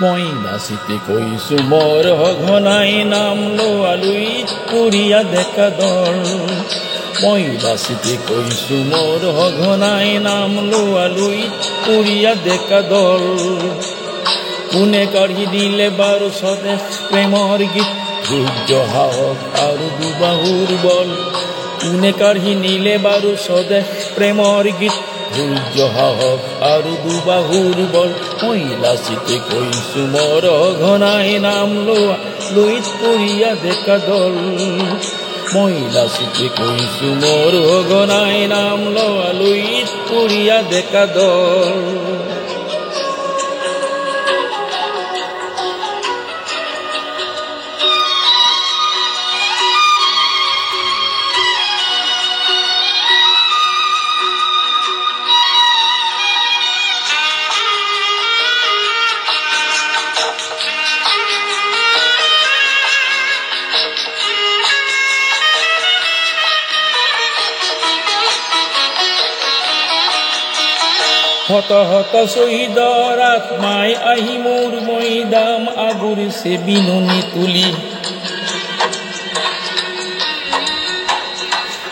মই নাচিতে কৈছো মোৰ সঘনাই নাম লোৱা লুইত পুৰিয়া ডেকা দল। মই নাচিতে কৈছো মোৰ সঘনাই নাম লোৱা লুইত পুৰিয়া ডেকা দল। কোনে কাঢ়ি দিলে বাৰু স্বদেশ প্ৰেমৰ গীত ধৈৰ্য সাহস আৰু দুবাহুৰ বল। কোনে কাঢ়ি নিলে বাৰু স্বদেশ প্ৰেমৰ গীত ধৈৰ্য সাহস আৰু দুবাহুৰ বল। মই নাচিতে কৈছো মোৰ সঘনাই নাম লোৱা লুইত পুৰিয়া ডেকা দল। মই নাচিতে কৈছো মোৰ সঘনাই নাম লোৱা লুইত পুৰিয়া ডেকা দল। হত হত শহীদৰ আত্মাই আহি মোৰ মৈদাম আগুৰিছে বিননি তুলি।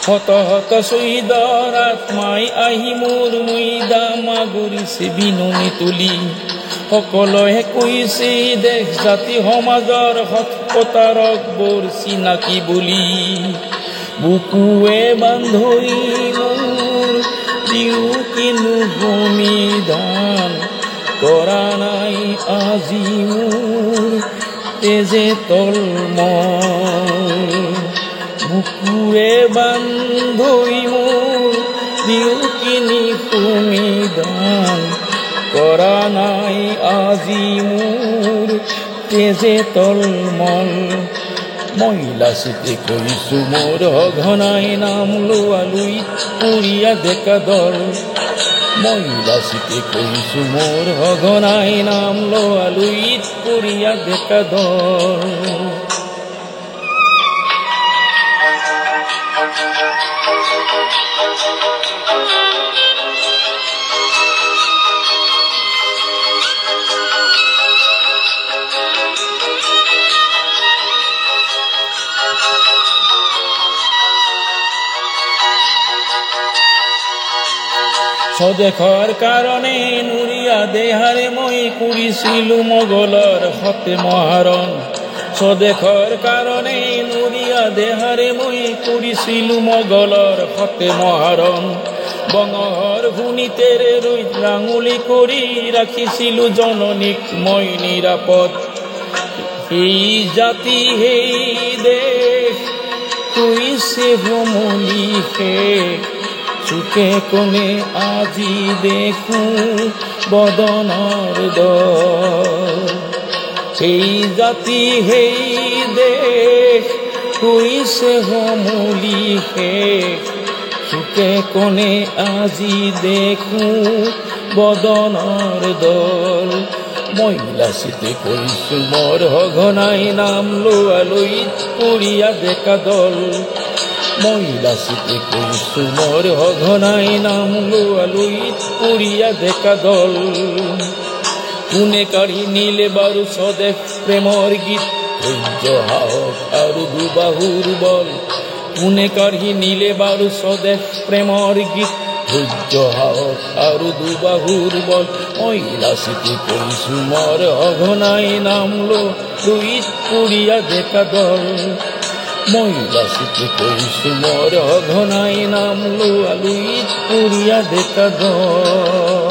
হত হত শহীদৰ আত্মাই আহি মোৰ মৈদাম আগুৰিছে বিননি তুলি। সকলোৱে কৈছে দেশ জাতি সমাজৰ সৎ প্ৰতাৰকবোৰ চিনাকি বুলি। বুকুৱে বান্ধৰি মোৰ দিও কিনো ভূমিদান কৰা নাই আজি মোৰ তেজে তলমল। বুকুৱে বান্ধৰি মোৰ দিও কিনি ভূমিদান কৰা নাই আজি মোৰ তেজে তলমল। মই নাচিতে কৈছো মোৰ সঘনাই নাম লোৱা লুইত পুৰিয়া ডেকা দল। মই নাচিতে কৈছো মোৰ সঘনাই নাম লোৱা লুইত পুৰিয়া ডেকা দল। স্বদেশৰ কাৰণে নুৰীয়া দেহাৰে মই কৰিছিলো মোগলৰ সতে মহাৰণ। স্বদেশৰ কাৰণে নুৰীয়া দেহাৰে মই কৰিছিলো মোগলৰ সতে মহাৰণ। বঙৰ ভূনিতেৰে ৰৈত ৰাঙুলি কৰি ৰাখিছিলো জননীক মই নিৰাপদ। সেই জাতি সেই দেশ কৈছে ভ্ৰমণী শেষ। চুকে কোণে আজি দেখো বদনৰ দল। সেই জাতি সেই দেশ কৈছে ভ্ৰমণী শেষ। চুকে কোণে আজি দেখো বদনৰ দল। মই নাচিতে কৈছো মোৰ সঘনাই নাম লোৱা লুইত পুৰিয়া ডেকা দল। মই নাচিতে কৈছো মোৰ সঘনাই নাম লোৱা লুইত পুৰিয়া ডেকা দল। কোনে কাঢ়ি নিলে বাৰু স্বদেশ প্ৰেমৰ গীত ধৈৰ্য সাহস আৰু দুবাহুৰ বল। কোনে কাঢ়ি নিলে বাৰু স্বদেশ প্ৰেমৰ গীত ধৈৰ্য সাহস আৰু দুবাহুৰ বল। মই নাচিতে কৈছো মোৰ সঘনাই নাম লোৱা লুইত পুৰিয়া ডেকা দল। মই নাচিতে কৈছো মোৰ সঘনাই নাম লোৱা লুইত পুৰিয়া ডেকা দল।